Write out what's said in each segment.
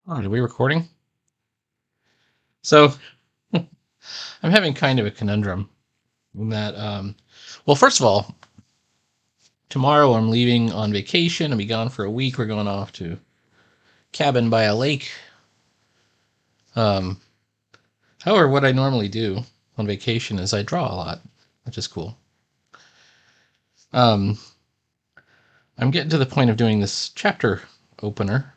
Oh, are we recording? So I'm having kind of a conundrum in that, well, first of all, tomorrow I'm leaving on vacation. I'll be gone for a week. We're going off to cabin by a lake. Um, However, what I normally do on vacation is I draw a lot, which is cool. Um, I'm getting to the point of doing this chapter opener,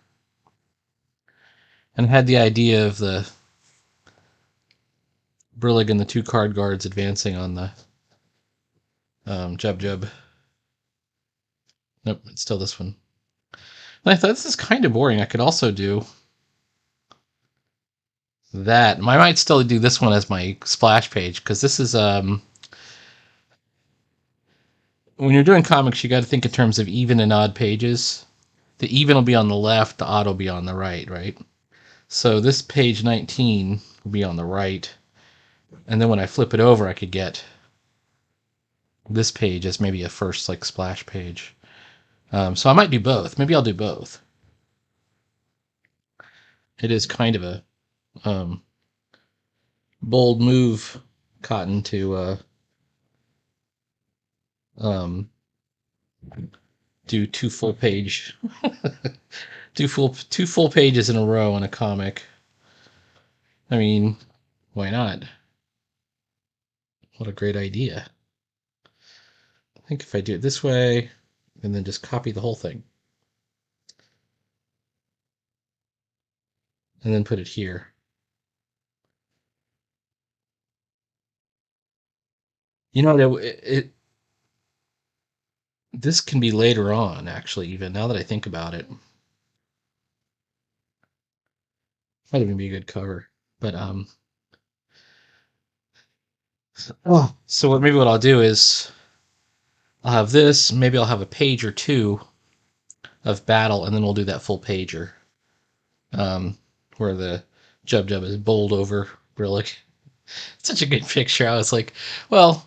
and I had the idea of the Brillig and the two card guards advancing on the Jub. Nope, it's still this one. And I thought this is kind of boring. I could also do that. I might still do this one as my splash page because this is when you're doing comics, you got to think in terms of even and odd pages. The even will be on the left, the odd will be on the right, right? So this page 19 will be on the right, and then when I flip it over, I could get this page as maybe a first like splash page. So I might do both. Maybe I'll do both. It is kind of a um, bold move, Cotton, to um, do two full pages in a row in a comic. I mean, why not? What a great idea. I think if I do it this way and then just copy the whole thing and then put it here. You know, this can be later on, actually, even now that I think about it. Might even be a good cover. But so maybe what I'll do is I'll have this, maybe I'll have a page or two of battle, and then we'll do that full pager. Um, where the Jub is bowled over Brillick. Such a good picture. I was like, well,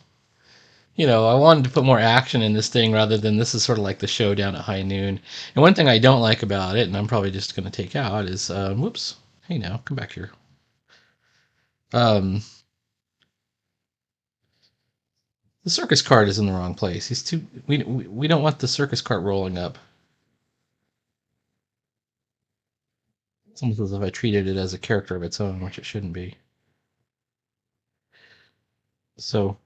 I wanted to put more action in this thing rather than this is sort of like the showdown at high noon. And one thing I don't like about it, and I'm probably just going to take out, is whoops. Hey, now come back here. Um, the circus cart is in the wrong place. He's too. We don't want the circus cart rolling up. It's almost as if I treated it as a character of its own, which it shouldn't be. So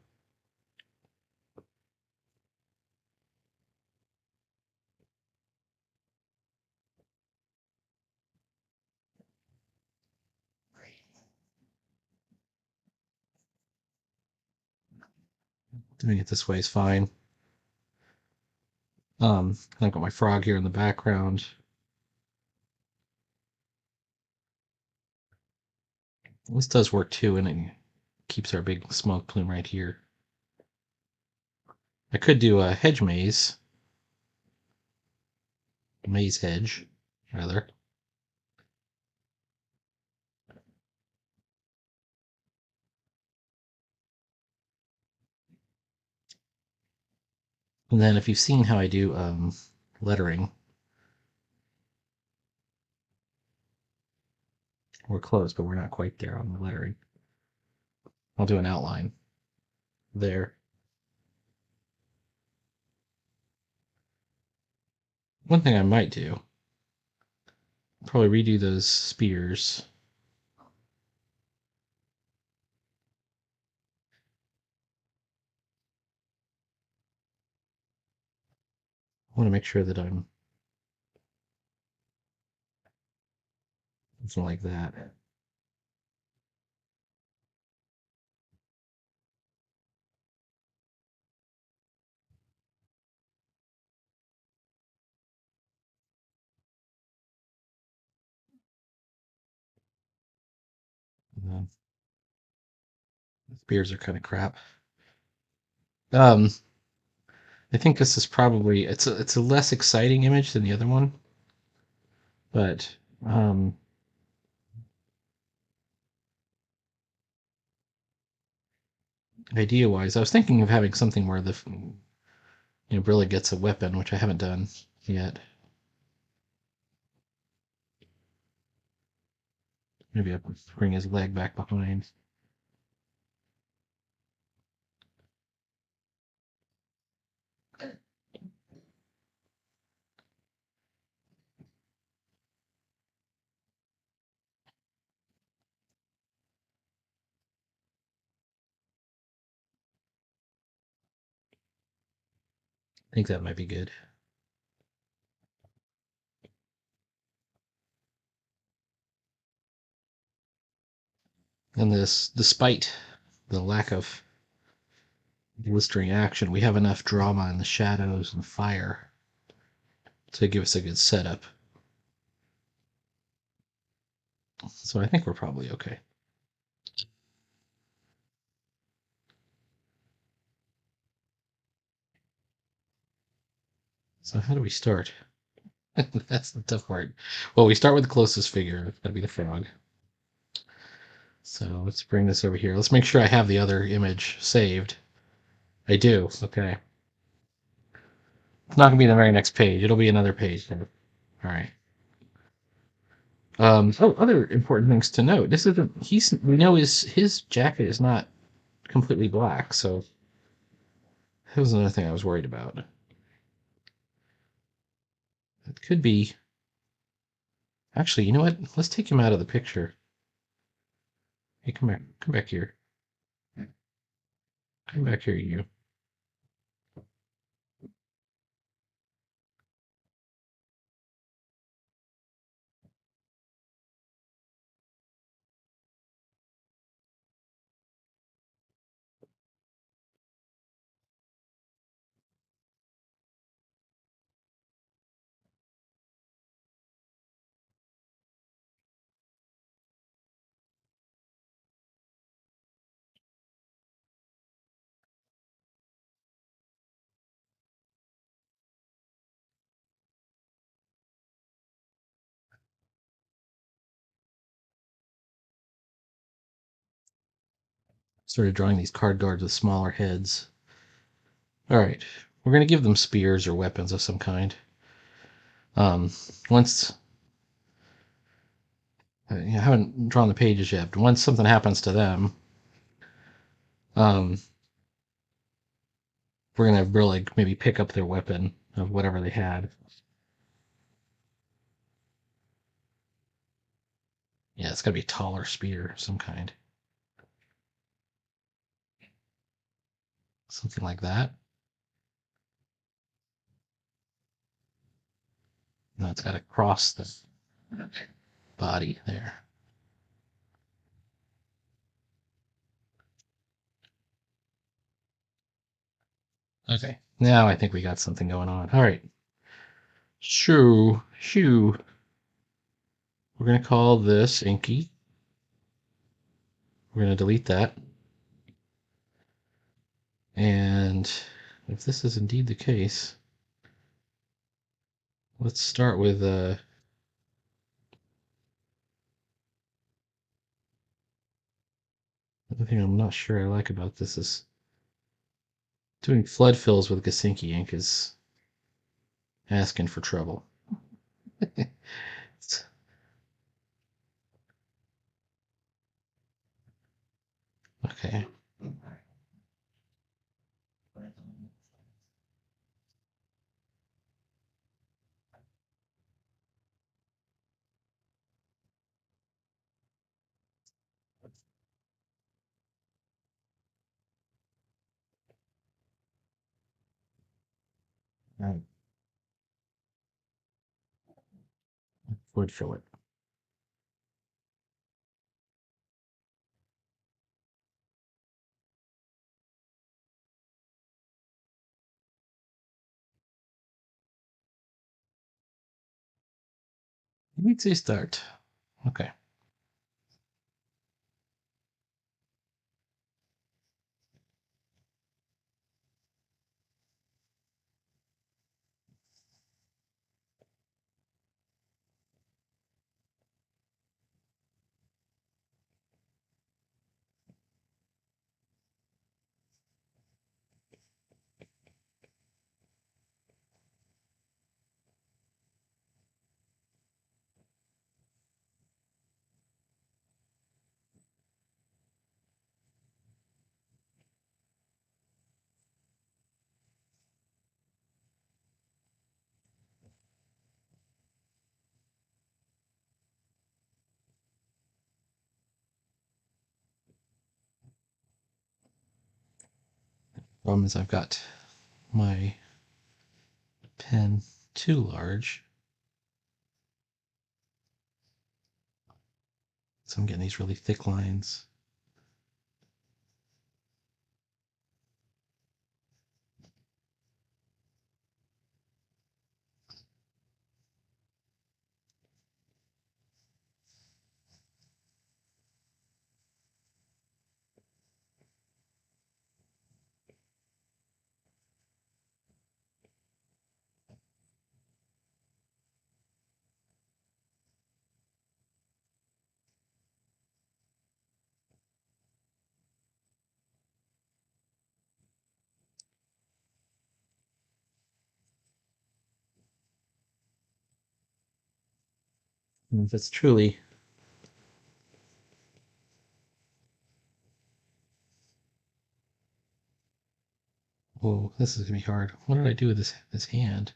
doing it this way is fine. I've got my frog here in the background. This does work too, and it keeps our big smoke plume right here. I could do a hedge maze hedge, rather. And then if you've seen how I do lettering, we're close, but we're not quite there on the lettering. I'll do an outline there. One thing I might do, probably redo those spears. I want to make sure that I'm something like that. The spears are kind of crap. Um, I think this is probably it's a less exciting image than the other one, but idea wise, I was thinking of having something where the Brilli gets a weapon, which I haven't done yet. Maybe I can bring his leg back behind. I think that might be good. And this, despite the lack of blistering action, we have enough drama in the shadows and fire to give us a good setup. So I think we're probably okay. So how do we start? That's the tough part. Well, we start with the closest figure. It's gotta be the frog. So let's bring this over here. Let's make sure I have the other image saved. I do. Okay. It's not gonna be the very next page. It'll be another page. All right. Other important things to note. This isn't. We know his jacket is not completely black. So that was another thing I was worried about. It could be. Actually, you know what? Let's take him out of the picture. Hey, come back. Come back here. Come back here, you. Started drawing these card guards with smaller heads. All right, we're gonna give them spears or weapons of some kind. Once I haven't drawn the pages yet, but once something happens to them, um, we're gonna really maybe pick up their weapon of whatever they had. Yeah, it's gotta be a taller spear of some kind, something like that. No, it's gotta cross the body there. Okay, now I think we got something going on. All right, shoo. We're gonna call this Inky. We're gonna delete that. And if this is indeed the case, let's start with the thing I'm not sure I like about this is doing flood fills with Gasinki ink is asking for trouble. Okay. Right. Flood fill it. It needs a start. Okay. Problem is I've got my pen too large. So I'm getting these really thick lines. And if it's truly... Whoa, this is going to be hard. What did I do with this hand?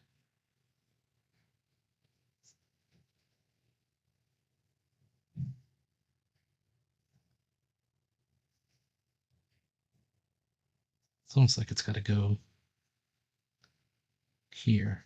It's almost like it's got to go here.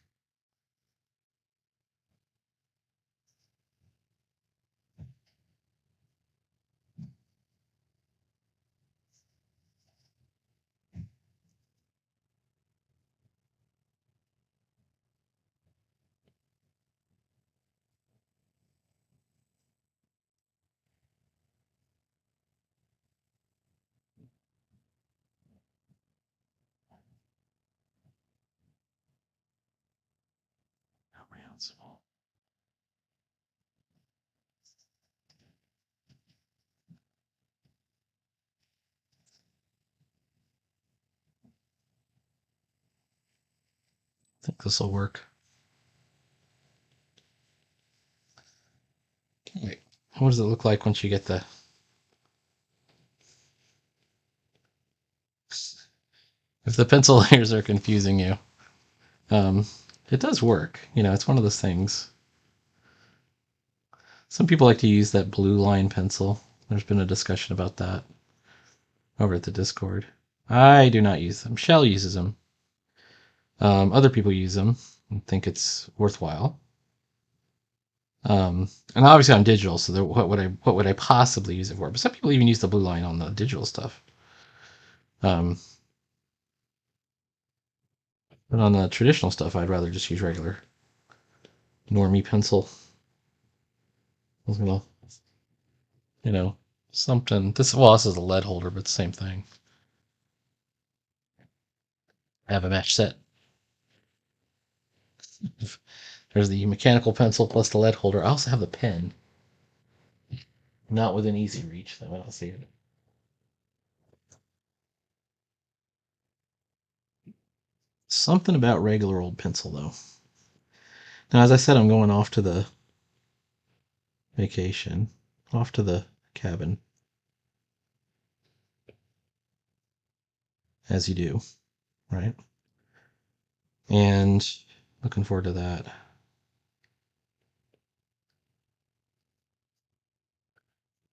I think this will work. Right. What does it look like once you get the... If the pencil layers are confusing you, um, it does work. You know, it's one of those things. Some people like to use that blue line pencil. There's been a discussion about that over at the Discord. I do not use them. Shell uses them. Other people use them and think it's worthwhile. And obviously I'm digital, so what would I possibly use it for? But some people even use the blue line on the digital stuff. But on the traditional stuff, I'd rather just use regular normie pencil. I was gonna, you know, something. This is a lead holder, but the same thing. I have a match set. There's the mechanical pencil plus the lead holder. I also have the pen. Not within easy reach, though. I don't see it. Something about regular old pencil, though. Now, as I said, I'm going off to the vacation, off to the cabin, as you do, right? And looking forward to that.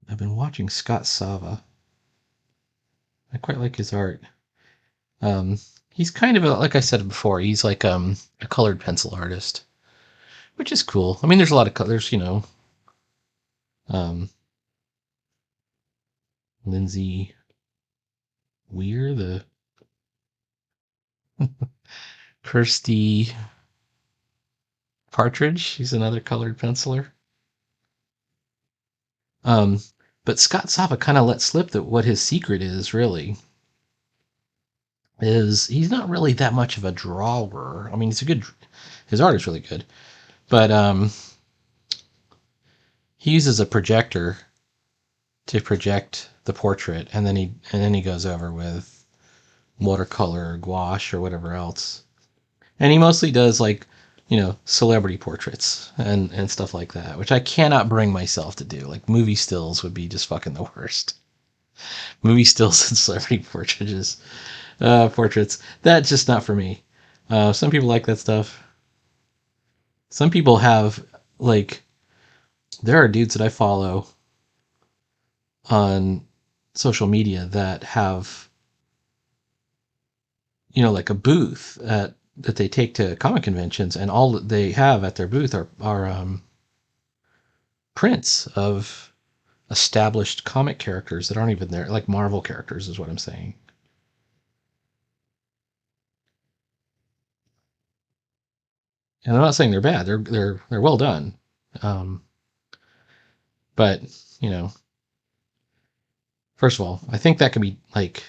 I've been watching Scott Sava. I quite like his art. Um, he's kind of like I said before, he's like a colored pencil artist, which is cool. I mean, there's a lot of colors, you know. Lindsay Weir, the Kirsty Partridge. She's another colored penciler. Um, but Scott Sava kind of let slip that what his secret is really is he's not really that much of a drawer. I mean, his art is really good, but he uses a projector to project the portrait, and then he goes over with watercolor, or gouache, or whatever else. And he mostly does like, celebrity portraits and stuff like that, which I cannot bring myself to do. Like movie stills would be just fucking the worst. Movie stills and celebrity portraits. That's just not for me. Some people like that stuff. Some people have like there are dudes that I follow on social media that have like a booth that they take to comic conventions, and all that they have at their booth are prints of established comic characters that aren't even there, like Marvel characters, is what I'm saying. And I'm not saying they're bad; they're well done. Um, but you know, first of all, I think that can be like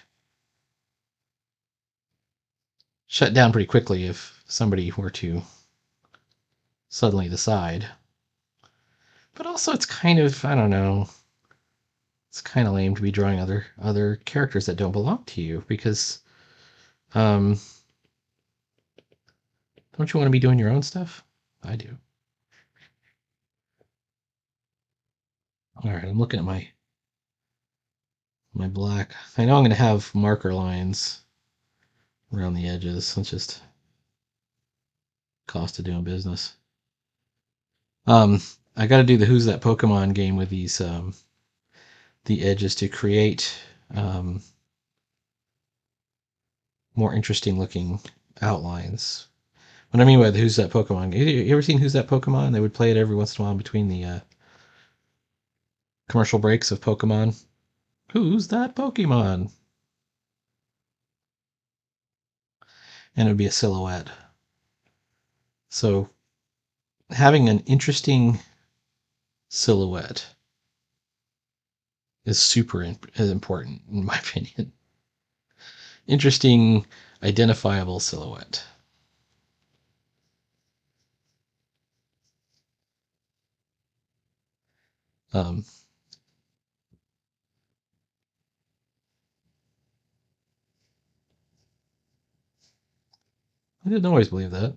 shut down pretty quickly if somebody were to suddenly decide. But also, it's kind of, I don't know, it's kind of lame to be drawing other characters that don't belong to you, because um, don't you want to be doing your own stuff? I do. All right, I'm looking at my black. I know I'm going to have marker lines around the edges. It's just cost of doing business. Um, I got to do the Who's That Pokemon game with these the edges to create um, more interesting looking outlines. What I mean by the Who's That Pokemon, you ever seen Who's That Pokemon? They would play it every once in a while between the commercial breaks of Pokemon. Who's that Pokemon? And it would be a silhouette. So having an interesting silhouette is super important, in my opinion. Interesting, identifiable silhouette. Um, I didn't always believe that,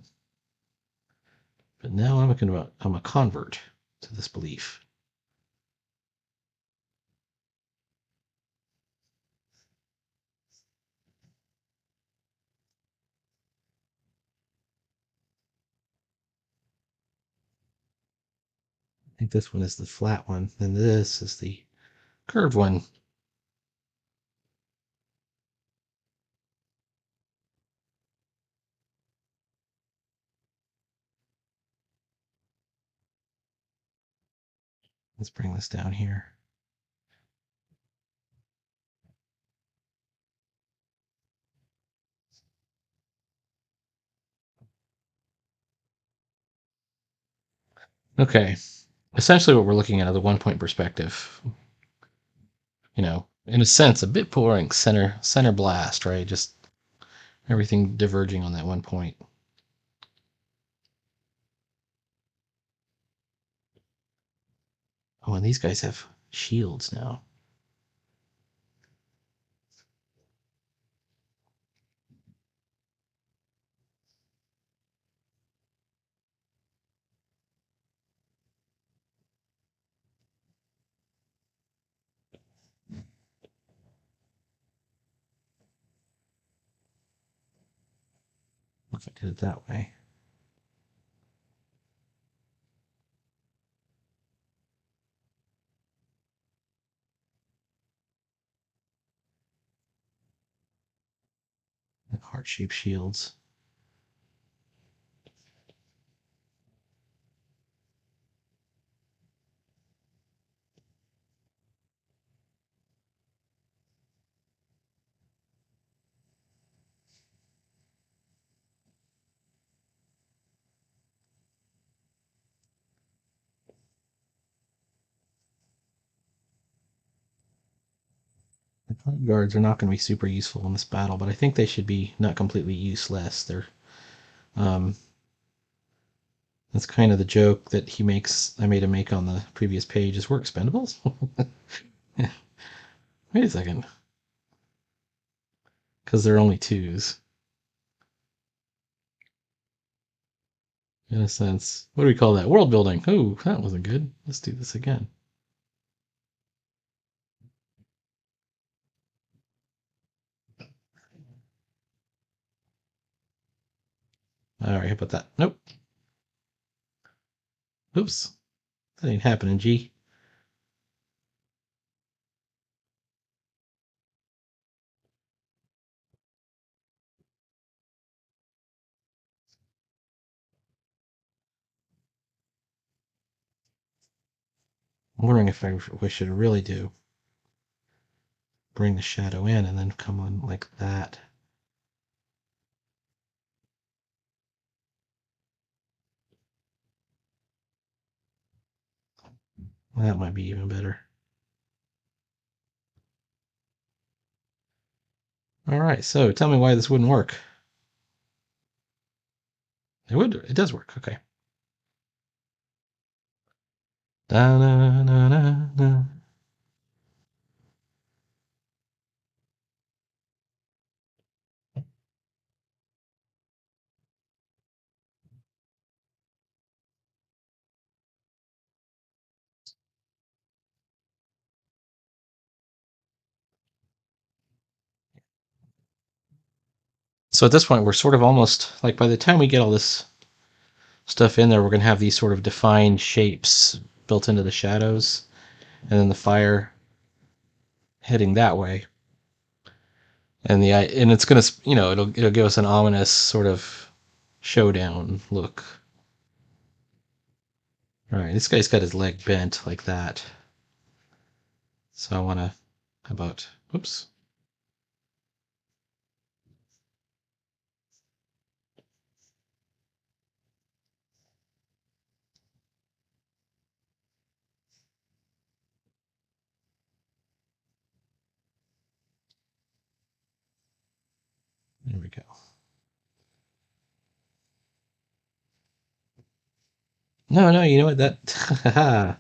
but now I'm a convert to this belief. I think this one is the flat one, and this is the curved one. Let's bring this down here. Okay. Essentially, what we're looking at is a 1 point perspective. In a sense, a bit boring center blast, right? Just everything diverging on that 1 point. Oh, and these guys have shields now. If I did it that way. Heart-shaped shields. The front guards are not going to be super useful in this battle, but I think they should be not completely useless. Um, that's kind of the joke that he makes. I made him make on the previous page. Is we're expendables? Wait a second, because they're only twos. In a sense, what do we call that? World building. Oh, that wasn't good. Let's do this again. All right, how about that? Nope. Oops. That ain't happening, G. I'm wondering if we should really bring the shadow in and then come on like that. That might be even better. All right, so tell me why this wouldn't work. It would. It does work. Okay. Da, na, na, na, na. So at this point, we're sort of almost like by the time we get all this stuff in there, we're going to have these sort of defined shapes built into the shadows, and then the fire heading that way, and it's going to it'll give us an ominous sort of showdown look. All right, this guy's got his leg bent like that, so I want to. How about? Whoops. There we go. No, you know what? That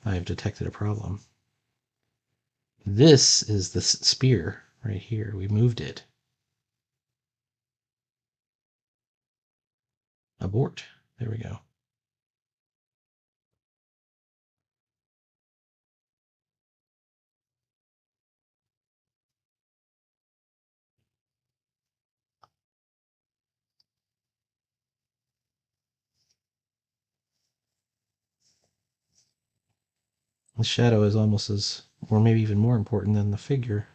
I have detected a problem. This is the spear right here. We moved it. Abort. There we go. The shadow is almost as, or maybe even more important than the figure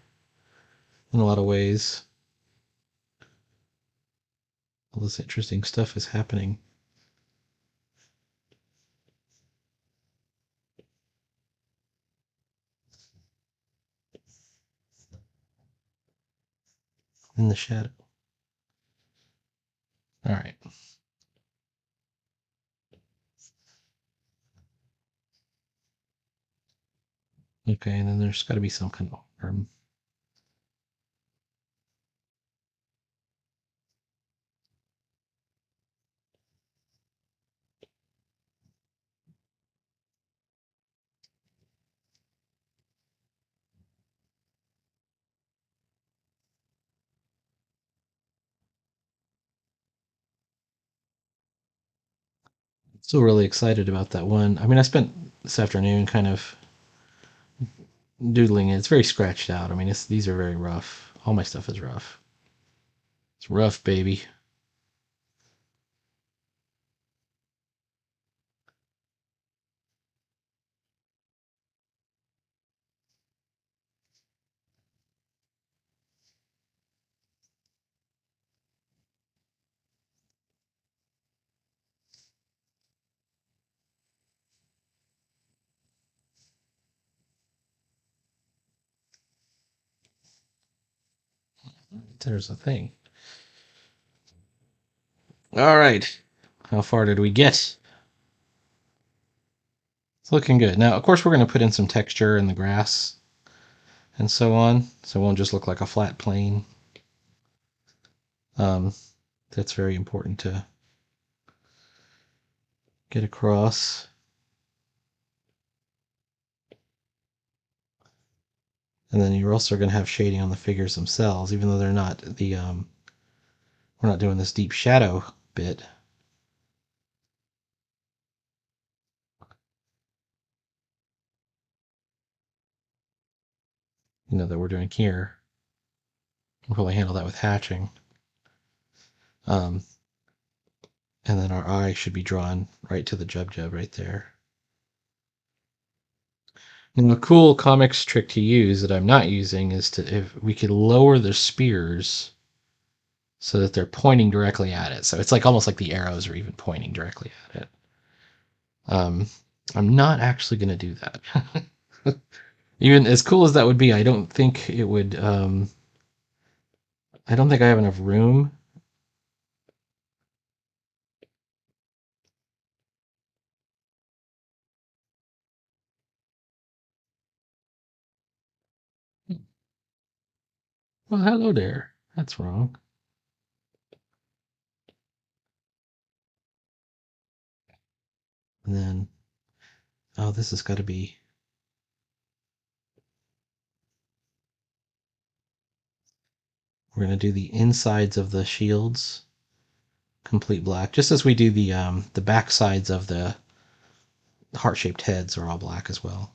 in a lot of ways. All this interesting stuff is happening. In the shadow. All right. Okay, and then there's got to be some kind of arm. Still really excited about that one. I mean, I spent this afternoon kind of doodling it. It's very scratched out. I mean, these are very rough. All my stuff is rough. It's rough, baby. There's a thing. All right. How far did we get? It's looking good. Now, of course, we're going to put in some texture in the grass and so on, so it won't just look like a flat plane. That's very important to get across. And then you're also going to have shading on the figures themselves, even though they're not we're not doing this deep shadow bit. That we're doing here. We'll probably handle that with hatching. And then our eye should be drawn right to the jub right there. And a cool comics trick to use that I'm not using is if we could lower the spears so that they're pointing directly at it. So it's like almost like the arrows are even pointing directly at it. I'm not actually going to do that. Even as cool as that would be, I don't think it would. I don't think I have enough room. Well, hello there. That's wrong. And then, oh, this has got to be. We're going to do the insides of the shields complete black, just as we do the back sides of the heart-shaped heads are all black as well.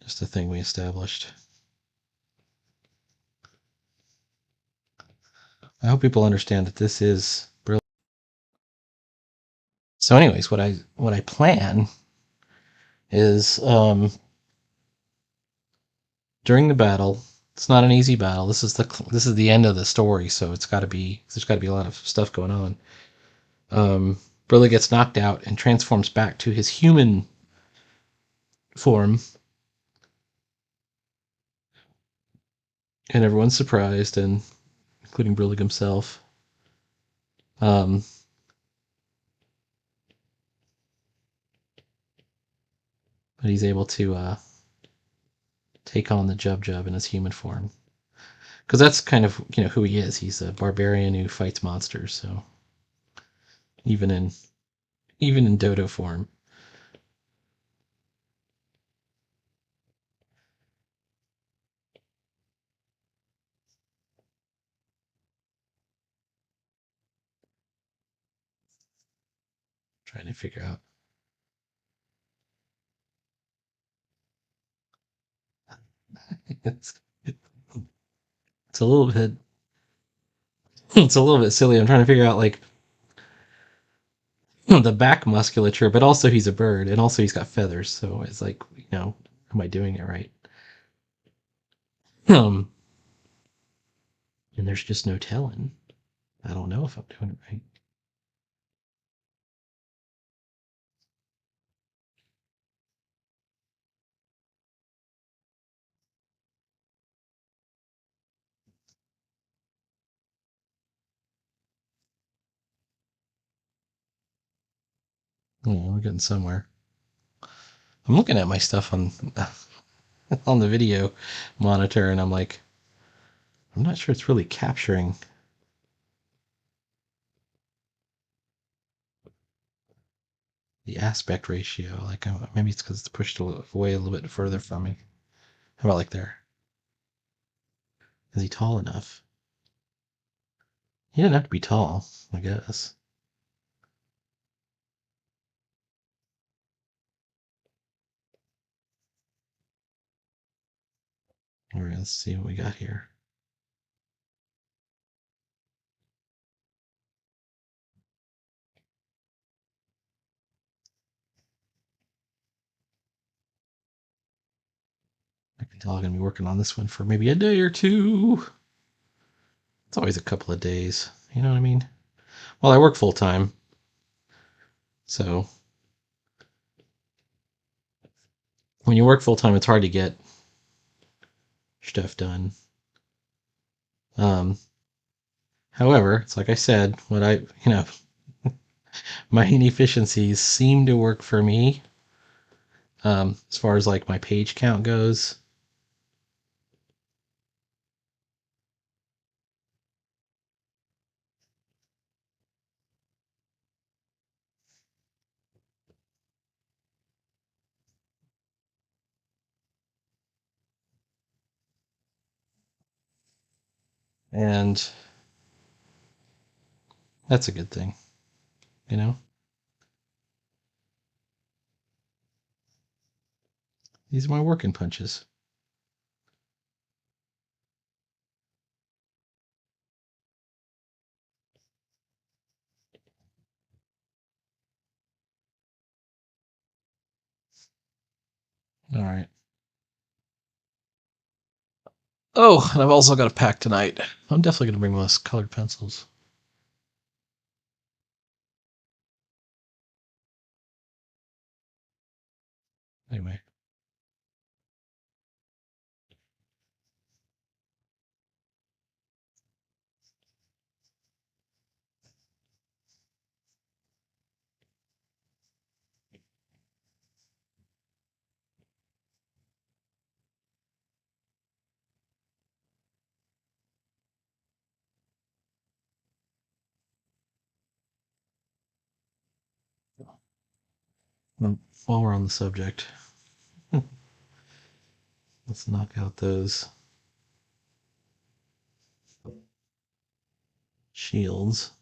Just a thing we established. I hope people understand that this is brilliant. So, anyways, what I plan is during the battle. It's not an easy battle. This is the end of the story, so there's got to be a lot of stuff going on. Broly gets knocked out and transforms back to his human form, and everyone's surprised, and including Broly himself. Um, but he's able to take on the Jub in his human form, because that's kind of who he is. He's a barbarian who fights monsters. So even in Dodo form. Trying to figure out. it's, it's a little bit it's a little bit silly. I'm trying to figure out like the back musculature, but also he's a bird, and also he's got feathers. So it's like, am I doing it right? Um, and there's just no telling. I don't know if I'm doing it right. Yeah, we're getting somewhere. I'm looking at my stuff on on the video monitor, and I'm like, I'm not sure it's really capturing the aspect ratio. Like, maybe it's because it's pushed away a little bit further from me. How about like there? Is he tall enough? He doesn't have to be tall, I guess. All right, let's see what we got here. I can tell I'm gonna be working on this one for maybe a day or two. It's always a couple of days. You know what I mean? Well, I work full time, so when you work full time, it's hard to get stuff done. Um, However, it's like I said, my inefficiencies seem to work for me. As far as like my page count goes. And that's a good thing, you know? These are my working punches. All right. Oh, and I've also got a pack tonight. I'm definitely going to bring those colored pencils. Anyway. Well, while we're on the subject, let's knock out those shields.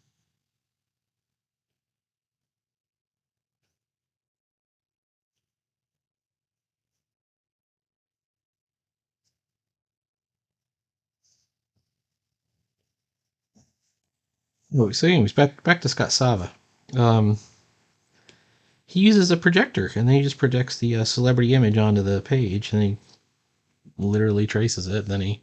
Oh, so anyways, back to Scott Sava. Um, he uses a projector, and then he just projects the celebrity image onto the page, and he literally traces it. Then he,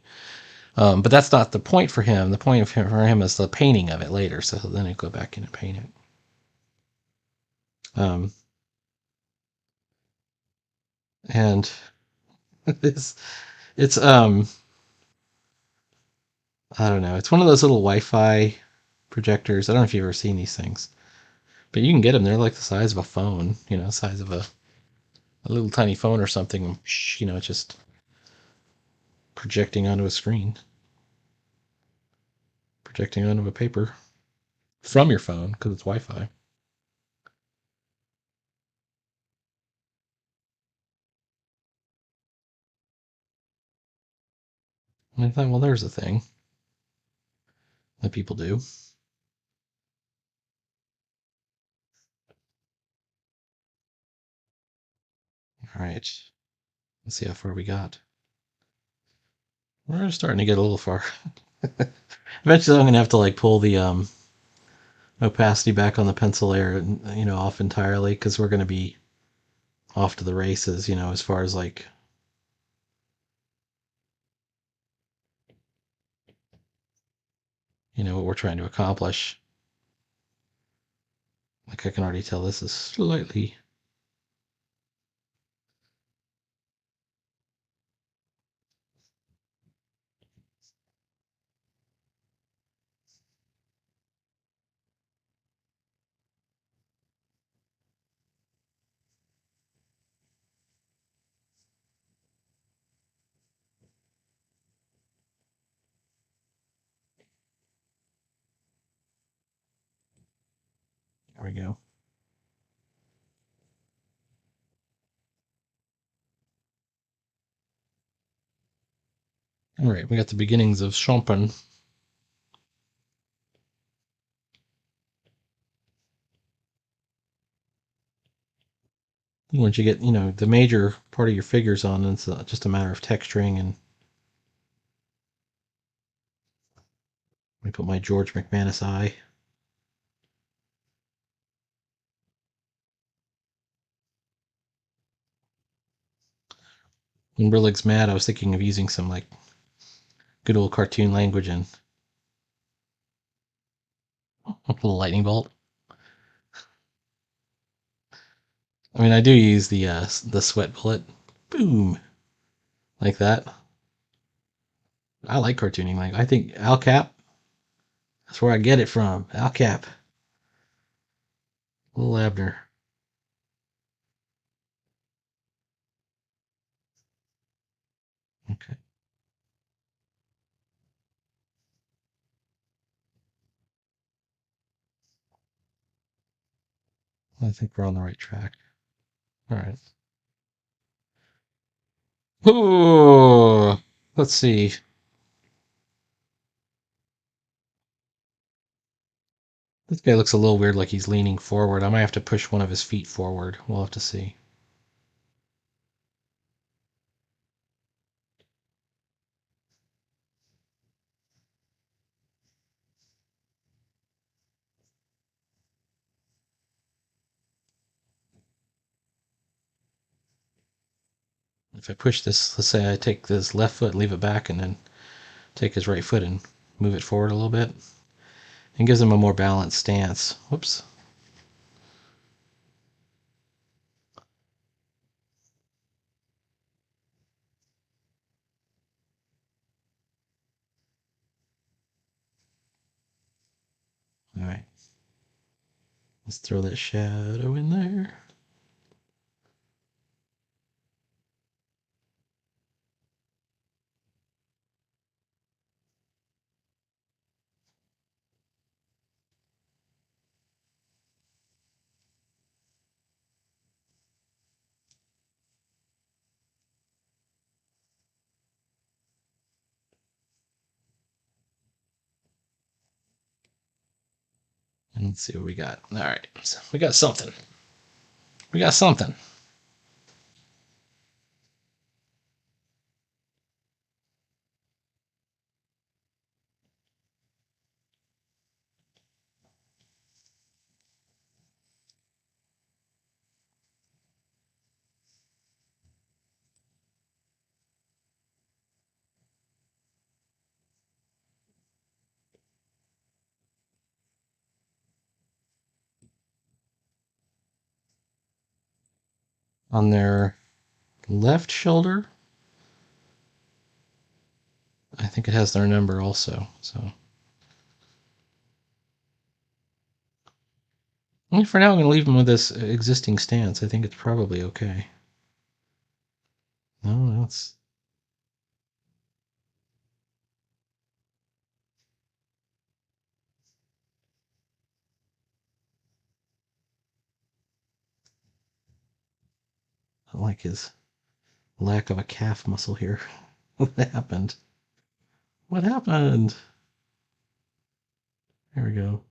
but that's not the point for him. The point for him is the painting of it later. So then he go back in and paint it. Um, and it's I don't know. It's one of those little Wi-Fi projectors. I don't know if you've ever seen these things, but you can get them. They're like the size of a phone. Size of a little tiny phone or something. It's just projecting onto a screen, projecting onto a paper from your phone because it's Wi-Fi. And I thought, well, there's a thing that people do. All right, let's see how far we got. We're starting to get a little far. Eventually, I'm gonna have to like pull the opacity back on the pencil layer, off entirely because we're gonna be off to the races. As far as like what we're trying to accomplish. Like I can already tell this is slightly. There we go. All right, we got the beginnings of Champagne. Once you get, the major part of your figures on, it's just a matter of texturing. And let me put my George McManus eye. When Brillig's mad, I was thinking of using some like good old cartoon language and a little lightning bolt. I mean, I do use the sweat bullet, boom, like that. I like cartooning. Like I think Al Cap. That's where I get it from. Al Cap, Little Abner. Okay, I think we're on the right track. All right. Ooh, let's see. This guy looks a little weird, like he's leaning forward. I might have to push one of his feet forward. We'll have to see. If I push this, let's say I take this left foot, leave it back, and then take his right foot and move it forward a little bit, and gives him a more balanced stance. Whoops. right. Let's throw that shadow in there. And let's see what we got. All right, so we got something. We got something. On their left shoulder, I think it has their number also. So for now, I'm going to leave them with this existing stance. I think it's probably okay. No, that's I like his lack of a calf muscle here. What happened? What happened? There we go.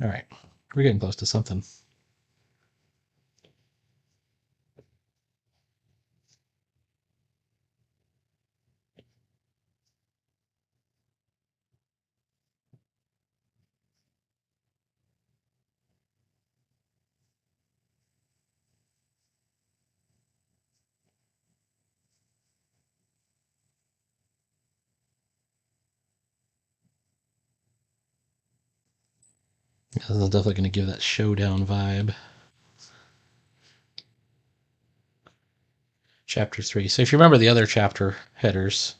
All right, we're getting close to something. This is definitely going to give that showdown vibe. Chapter 3. So if you remember the other chapter headers,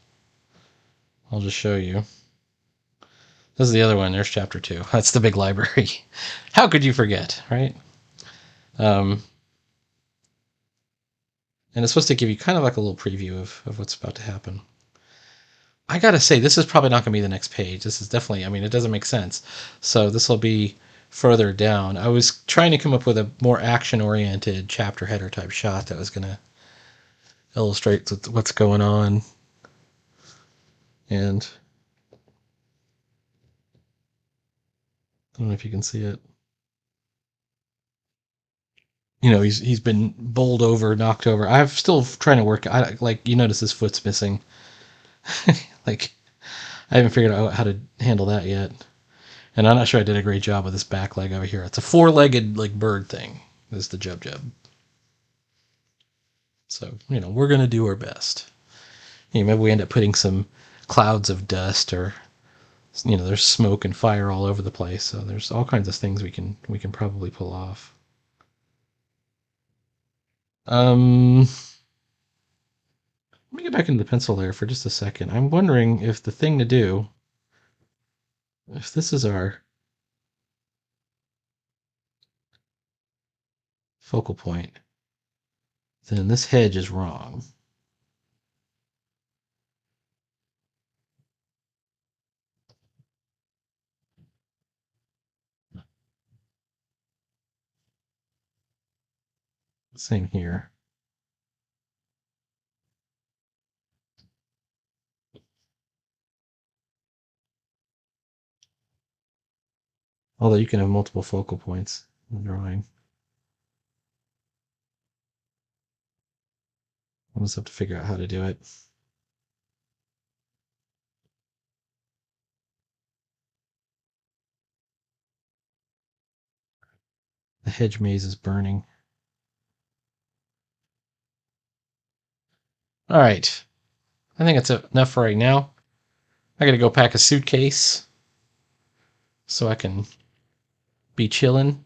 I'll just show you. This is the other one. There's chapter 2. That's the big library. How could you forget, right? And it's supposed to give you kind of like a little preview of what's about to happen. I gotta say, this is probably not going to be the next page. This is definitely, I mean, it doesn't make sense. So this will be further down. I was trying to come up with a more action-oriented chapter header type shot that was going to illustrate what's going on. And I don't know if you can see it. You know, he's been bowled over, knocked over. I'm still trying to work. Like you notice his foot's missing. Like I haven't figured out how to handle that yet. And I'm not sure I did a great job with this back leg over here. It's a four-legged like bird thing. This is the jub. So we're gonna do our best. Maybe we end up putting some clouds of dust, or there's smoke and fire all over the place. So there's all kinds of things we can probably pull off. Let me get back into the pencil layer for just a second. I'm wondering if the thing to do, if this is our focal point, then this hedge is wrong. Same here. Although you can have multiple focal points in drawing. We'll just have to figure out how to do it. The hedge maze is burning. All right. I think that's enough for right now. I got to go pack a suitcase so I can be chilling,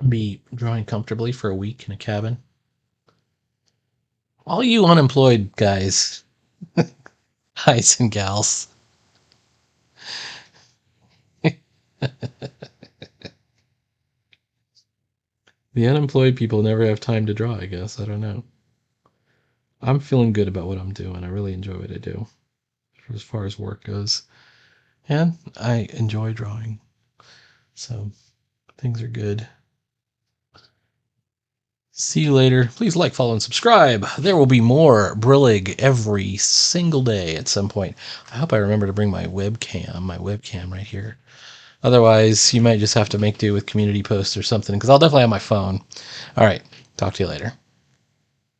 be drawing comfortably for a week in a cabin. All you unemployed guys, guys and gals. The unemployed people never have time to draw, I guess. I don't know. I'm feeling good about what I'm doing. I really enjoy what I do as far as work goes. And I enjoy drawing. So things are good. See you later. Please like, follow, and subscribe. There will be more Brillig every single day at some point. I hope I remember to bring my webcam right here. Otherwise, you might just have to make do with community posts or something, because I'll definitely have my phone. All right. Talk to you later.